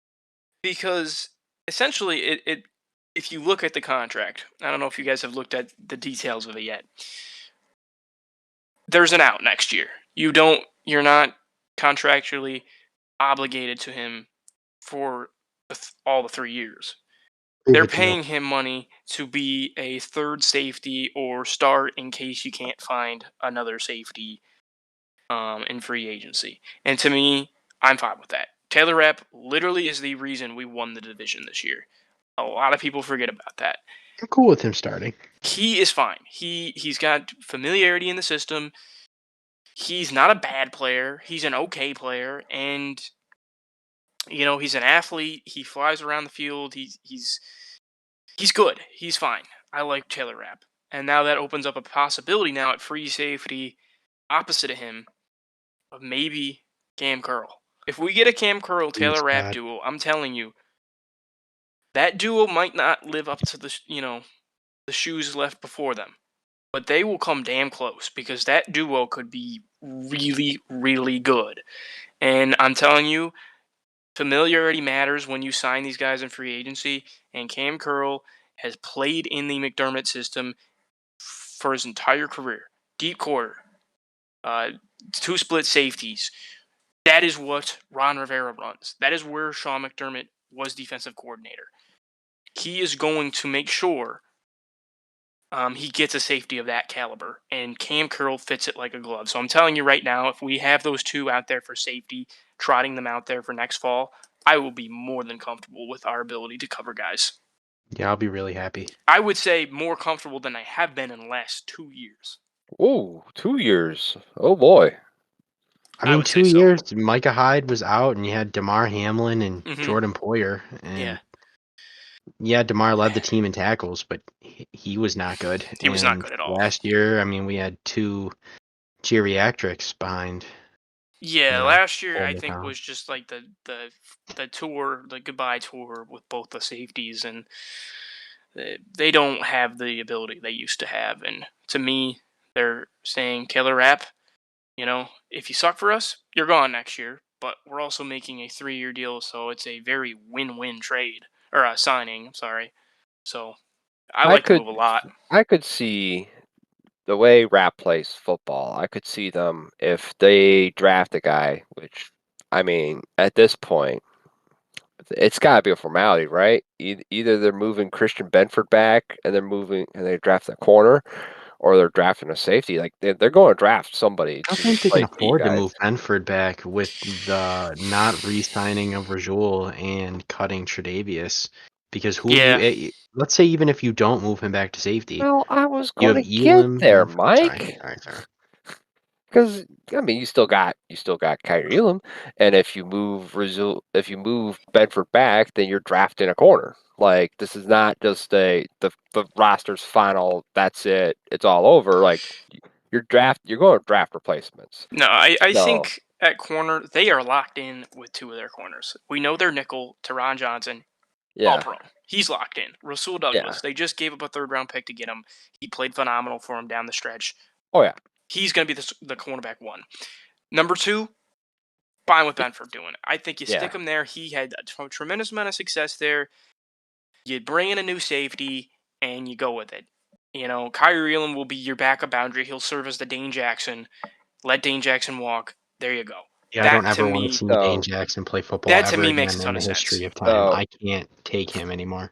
because essentially it if you look at the contract, I don't know if you guys have looked at the details of it yet. There's an out next year. You're not contractually obligated to him for all the 3 years. They're paying him money to be a third safety or start in case you can't find another safety in free agency. And to me, I'm fine with that. Taylor Rapp literally is the reason we won the division this year. A lot of people forget about that. I'm cool with him starting. He is fine. He's got familiarity in the system. He's not a bad player. He's an okay player, and he's an athlete. He flies around the field. He's good. He's fine. I like Taylor Rapp, and now that opens up a possibility now at free safety, opposite of him, of maybe Cam Curl. If we get a Cam Curl Taylor Rapp duo, I'm telling you, that duo might not live up to the shoes left before them, but they will come damn close because that duo could be really, really good. And I'm telling you, familiarity matters when you sign these guys in free agency. And Cam Curl has played in the McDermott system for his entire career. Deep quarter, 2 split safeties. That is what Ron Rivera runs. That is where Sean McDermott was defensive coordinator. He is going to make sure he gets a safety of that caliber, and Cam Curl fits it like a glove. So I'm telling you right now, if we have those two out there for safety, trotting them out there for next fall, I will be more than comfortable with our ability to cover guys. Yeah, I'll be really happy. I would say more comfortable than I have been in the last 2 years. Ooh, 2 years. Oh boy. I mean, 2 years. Micah Hyde was out, and you had Damar Hamlin and Jordan Poyer. And yeah, Damar led the team in tackles, but he was not good. He was not good at all. Last year, I mean, we had 2 geriatrics behind. Yeah, last year I think was just like the tour, the goodbye tour with both the safeties, and they don't have the ability they used to have. And to me, they're saying Taylor Rapp, if you suck for us, you're gone next year. But we're also making a 3-year deal, so it's a very win-win trade or a signing. I'm sorry. So I like the move a lot. I could see the way Rapp plays football. I could see them if they draft a guy, which I mean, at this point, it's got to be a formality, right? Either they're moving Christian Benford back and they draft a corner, or they're drafting a safety. Like they're going to draft somebody. I don't think they can afford to move Benford back with the not re-signing of Rajul and cutting Tre'Davious. Because let's say even if you don't move him back to safety. Well, I was going to get there, Mike. Sorry. Because I mean, you still got Kyrie Elam, and if you move Benford back, then you're drafting a corner. Like this is not just the roster's final. That's it. It's all over. Like you're going to draft replacements. No, I think at corner they are locked in with 2 of their corners. We know their nickel, Teron Johnson. All pro. He's locked in. Rasul Douglas. They just gave up a 3rd-round pick to get him. He played phenomenal for him down the stretch. Oh yeah. He's going to be the cornerback 1. Number 2, fine with Benford doing it. I think you stick him there. He had a tremendous amount of success there. You bring in a new safety, and you go with it. Kyrie Elam will be your backup boundary. He'll serve as the Dane Jackson. Let Dane Jackson walk. There you go. Yeah, I don't ever want to see Dane Jackson play football that to me makes a ton of history of time. I can't take him anymore.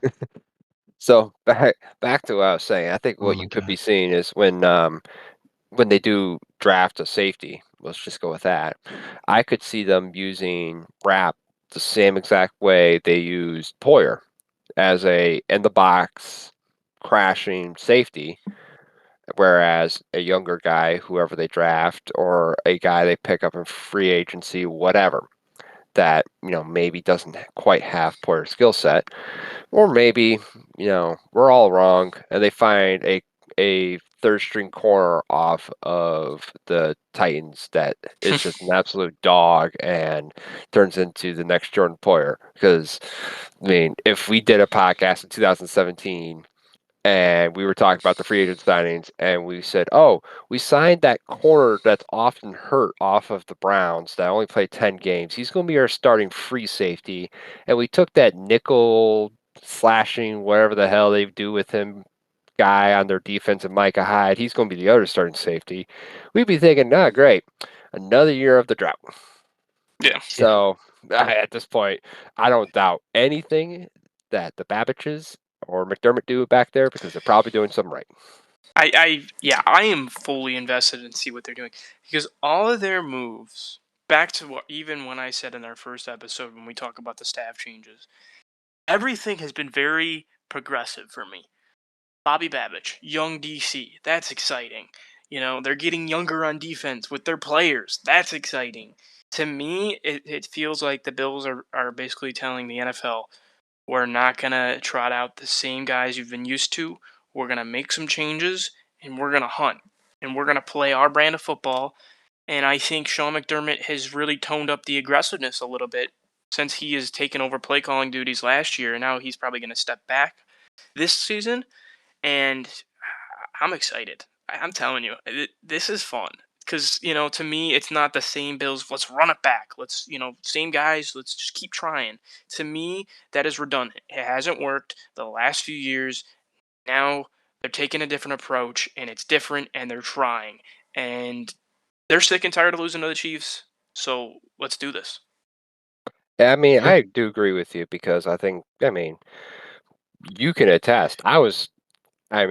So back to what I was saying. I think what you could be seeing is when they do draft a safety, let's just go with that. I could see them using Rapp the same exact way they used Poyer as a in the box crashing safety. Whereas a younger guy, whoever they draft, or a guy they pick up in free agency, whatever, that maybe doesn't quite have Poyer's skill set, or maybe we're all wrong, and they find a 3rd-string corner off of the Titans that is just an absolute dog and turns into the next Jordan Poyer. Because I mean, if we did a podcast in 2017. and we were talking about the free agent signings, and we said, oh, we signed that corner that's often hurt off of the Browns that only played 10 games. He's going to be our starting free safety. And we took that nickel slashing, whatever the hell they do with him, guy on their defense, and Micah Hyde. He's going to be the other starting safety. We'd be thinking, great, another year of the drought. Yeah. So at this point, I don't doubt anything that the Babbages or McDermott do back there because they're probably doing something right. I am fully invested in see what they're doing because all of their moves, back to what even when I said in our first episode when we talk about the staff changes, everything has been very progressive for me. Bobby Babbage, young DC, that's exciting. They're getting younger on defense with their players. That's exciting. To me, it feels like the Bills are basically telling the NFL, we're not going to trot out the same guys you've been used to. We're going to make some changes, and we're going to hunt. And we're going to play our brand of football. And I think Sean McDermott has really toned up the aggressiveness a little bit since he has taken over play calling duties last year. And now he's probably going to step back this season. And I'm excited. I'm telling you, this is fun. Because, to me, it's not the same Bills. Let's run it back. Let's, same guys. Let's just keep trying. To me, that is redundant. It hasn't worked the last few years. Now they're taking a different approach, and it's different, and they're trying. And they're sick and tired of losing to the Chiefs. So let's do this. Yeah, I mean, I do agree with you because you can attest. I've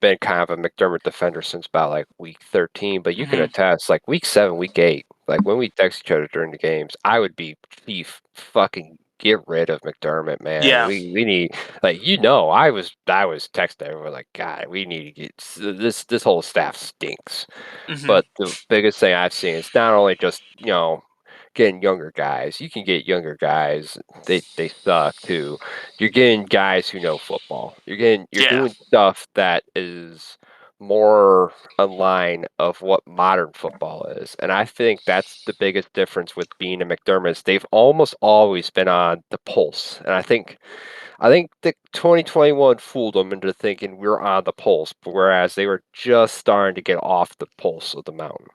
been kind of a McDermott defender since about like week 13, but you can attest like week 7, week 8, like when we text each other during the games, I would be chief fucking get rid of McDermott, man. Yeah. We need I was texting everyone like, God, we need to get this whole staff stinks. But the biggest thing I've seen is not only just, getting younger guys. You can get younger guys. They suck too. You're getting guys who know football. You're doing stuff that is more a line of what modern football is. And I think that's the biggest difference with being a McDermott. They've almost always been on the pulse. And I think the 2021 fooled them into thinking we're on the pulse, whereas they were just starting to get off the pulse of the mountain.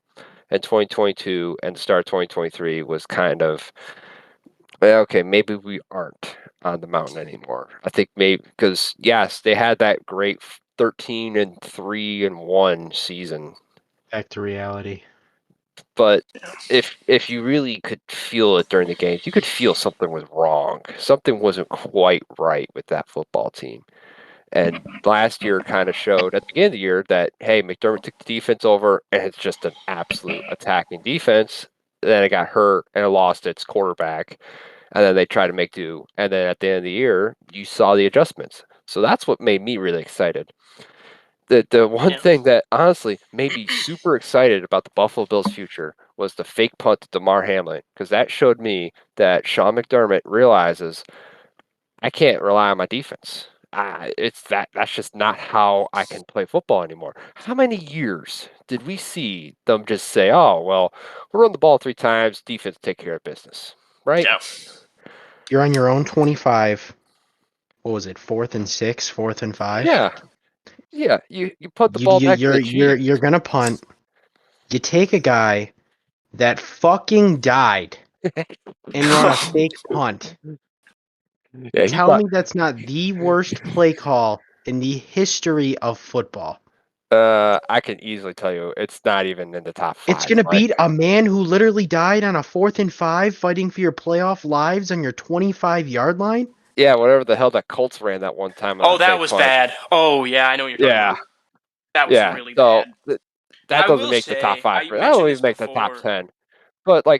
And 2022 and the start of 2023 was kind of, okay, maybe we aren't on the mountain anymore. I think maybe because, yes, they had that great 13-3-1 season. Back to reality. But if you really could feel it during the games, you could feel something was wrong. Something wasn't quite right with that football team. And last year kind of showed at the beginning of the year that, hey, McDermott took the defense over and it's just an absolute attacking defense. Then it got hurt and it lost its quarterback. And then they tried to make do. And then at the end of the year, you saw the adjustments. So that's what made me really excited. The one thing that honestly made me super excited about the Buffalo Bills' future was the fake punt to Damar Hamlin, because that showed me that Sean McDermott realizes I can't rely on my defense. That's just not how I can play football anymore. How many years did we see them just say, "Oh, well, we'll run the ball 3 times, defense take care of business," right? Yeah. You're on your own 25. What was it? 4th and 6, 4th and 5. Yeah. You put the ball back to the Chiefs. You're gonna punt. You take a guy that fucking died and run a fake punt. Yeah, Tell me that's not the worst play call in the history of football. I can easily tell you it's not even in the top 5. It's gonna beat a man who literally died on a 4th and 5 fighting for your playoff lives on your 25-yard line. Yeah, whatever the hell that Colts ran that one time. Oh, that was bad. Oh, yeah, I know what you're talking about. That was really bad. That doesn't make the top 5. That don't even make the top 10. But I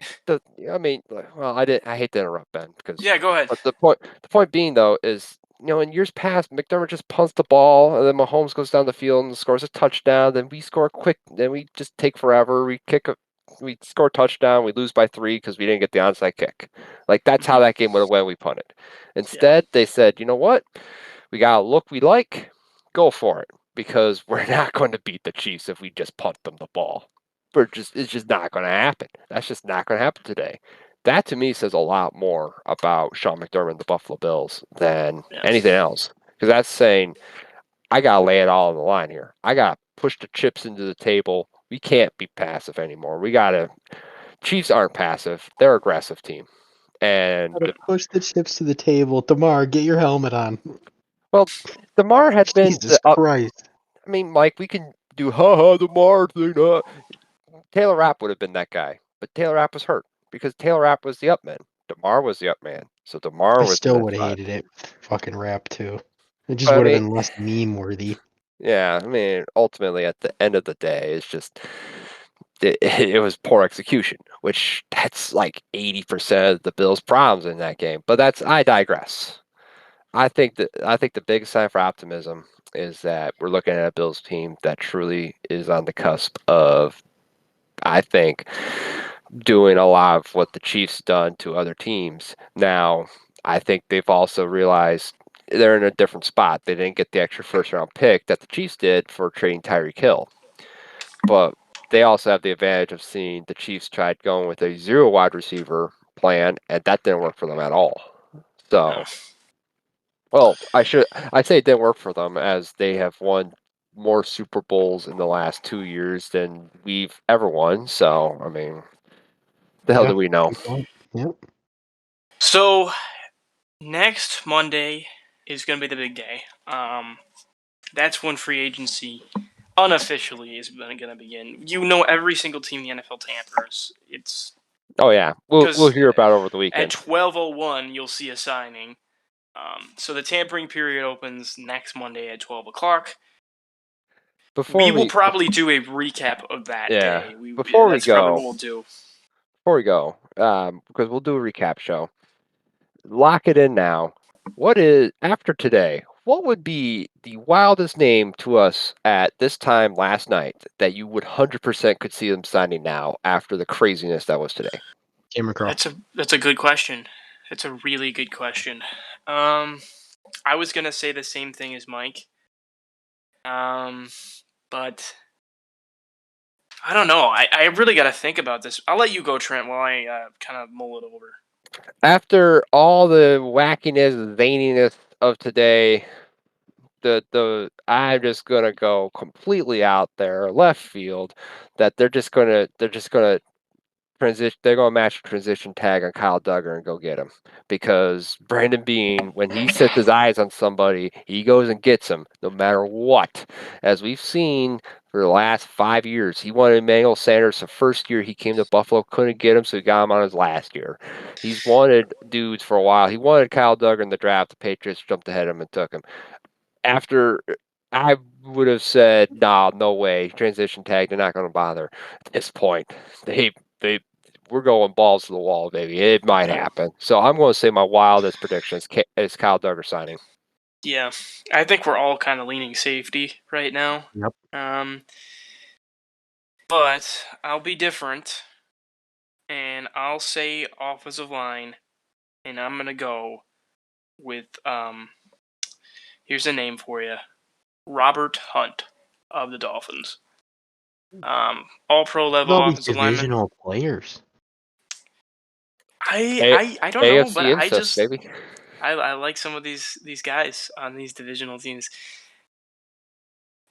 hate to interrupt Ben because go ahead. But the point being though is, in years past, McDermott just punts the ball and then Mahomes goes down the field and scores a touchdown. Then we score quick. Then we just take forever. We score a touchdown. We lose by 3 because we didn't get the onside kick. Like that's how that game went when we punted. Instead, they said, you know what? We got a look we like. Go for it, because we're not going to beat the Chiefs if we just punt them the ball. It's just not going to happen. That's just not going to happen today. That to me says a lot more about Sean McDermott and the Buffalo Bills than anything else. Because that's saying, I got to lay it all on the line here. I got to push the chips into the table. We can't be passive anymore. We got to. Chiefs aren't passive. They're an aggressive team. And Gotta push the chips to the table. Damar, get your helmet on. well, DeMar had been Jesus Christ. I mean, Mike, we can do DeMar thing. Taylor Rapp would have been that guy, but Taylor Rapp was hurt because Taylor Rapp was the up man. DeMar was the up man, so DeMar I was still the would have five. hated it. Fucking Rap too. It just But I would have mean, been less meme worthy. yeah, I mean, ultimately, at the end of the day, it's just it was poor execution, which that's like 80% of the Bills' problems in that game. But I digress. I think the biggest sign for optimism is that we're looking at a Bills team that truly is on the cusp of, I think, doing a lot of what the Chiefs done to other teams. Now, I think they've also realized they're in a different spot. They didn't get the extra first round pick that the Chiefs did for trading Tyreek Hill. But they also have the advantage of seeing the Chiefs tried going with a 0 wide receiver plan, and that didn't work for them at all. So, well, I'd say it didn't work for them, as they have won more Super Bowls in the last 2 years than we've ever won. So, I mean, the hell do we know? Yep. So next Monday is going to be the big day. That's when free agency unofficially is going to begin. You know, every single team in the NFL tampers. Oh yeah, we'll hear about it over the weekend. At 12:01, you'll see a signing. So the tampering period opens next Monday at 12 o'clock. We will probably do a recap of that day. That's probably what we'll do. Before we go, because we'll do a recap show. Lock it in now. What is, after today, what would be the wildest name to us at this time last night that you would 100% could see them signing now after the craziness that was today? Cameron Croft. That's a good question. It's a really good question. I was gonna say the same thing as Mike. But I don't know. I really got to think about this. I'll let you go, Trent, while I kind of mull it over. After all the wackiness, zaniness of today, I'm just gonna go completely out there left field. That they're just gonna transition. They're gonna match a transition tag on Kyle Duggar and go get him, because Brandon Beane, when he sets his eyes on somebody, he goes and gets him no matter what. As we've seen for the last 5 years, he wanted Emmanuel Sanders the first year he came to Buffalo, couldn't get him, so he got him on his last year. He's wanted dudes for a while. He wanted Kyle Duggar in the draft. The Patriots jumped ahead of him and took him. After, I would have said, nah, no way, transition tag, they're not going to bother. At this point, we're going balls to the wall, baby. It might happen. So I'm going to say my wildest prediction is Kyle Duggar signing. Yeah, I think we're all kind of leaning safety right now. Yep. But I'll be different, and I'll say offensive line, and I'm gonna go with here's a name for you, Robert Hunt of the Dolphins. All pro level offensive lineman. Divisional players. I don't know, but I just baby. I like some of these guys on these divisional teams.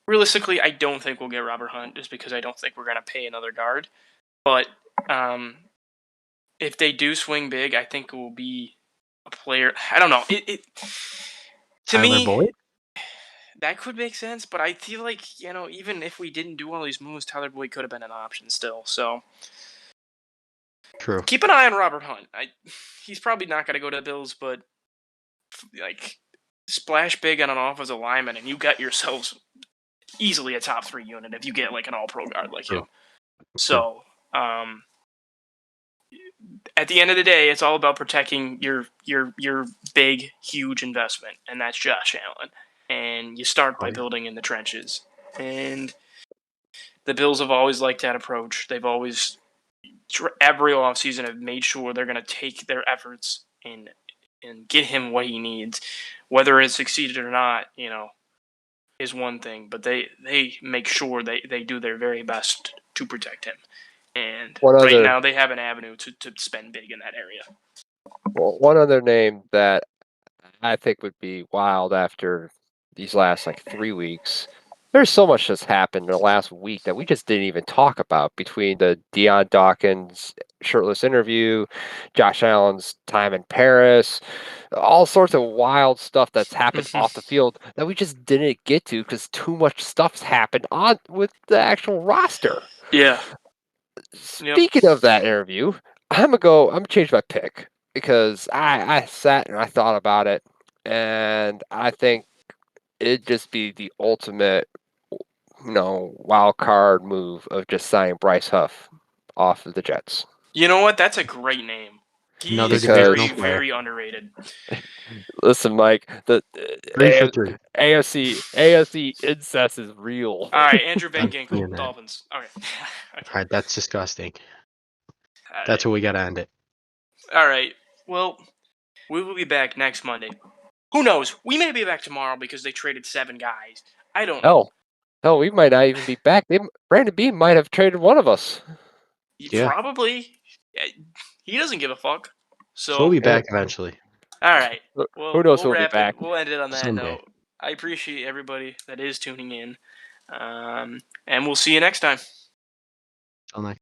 Realistically, I don't think we'll get Robert Hunt, just because I don't think we're gonna pay another guard. But if they do swing big, I think it will be a player. I don't know. To Tyler me, Boyd? that could make sense. But I feel like, even if we didn't do all these moves, Tyler Boyd could have been an option still. So True. Keep an eye on Robert Hunt. He's probably not going to go to the Bills, but splash big on an offensive lineman, and you got yourselves easily a top 3 unit if you get an all-pro guard like him. So, at the end of the day, it's all about protecting your big, huge investment, and that's Josh Allen. And you start by building in the trenches. And the Bills have always liked that approach. They've always, every offseason, have made sure they're going to take their efforts and get him what he needs. Whether it succeeded or not, is one thing. But they make sure they do their very best to protect him. And now they have an avenue to spend big in that area. Well, one other name that I think would be wild after these last like 3 weeks. There's so much that's happened in the last week that we just didn't even talk about between the Deion Dawkins shirtless interview, Josh Allen's time in Paris, all sorts of wild stuff that's happened off the field that we just didn't get to because too much stuff's happened on with the actual roster. Yeah. Speaking of that interview, I'm gonna change my pick because I sat and I thought about it, and I think it'd just be the ultimate, wild card move of just signing Bryce Huff off of the Jets. You know what? That's a great name. He Another is very, divisional player. very underrated. Listen, Mike, the 3 for 3. AFC incest is real. All right, Andrew Van I'm Ginkel, seeing that. Dolphins. Okay. All right, that's disgusting. All That's right. what we gotta end it. All right. Well, we will be back next Monday. Who knows? We may be back tomorrow because they traded 7 guys. I don't know. Hell, we might not even be back. Brandon Beam might have traded one of us. Yeah. Probably. He doesn't give a fuck. So we'll be back eventually. all right. Well, Who knows we'll who'll be wrap back? We'll end it on that Someday. note. I appreciate everybody that is tuning in. And we'll see you next time. Till next.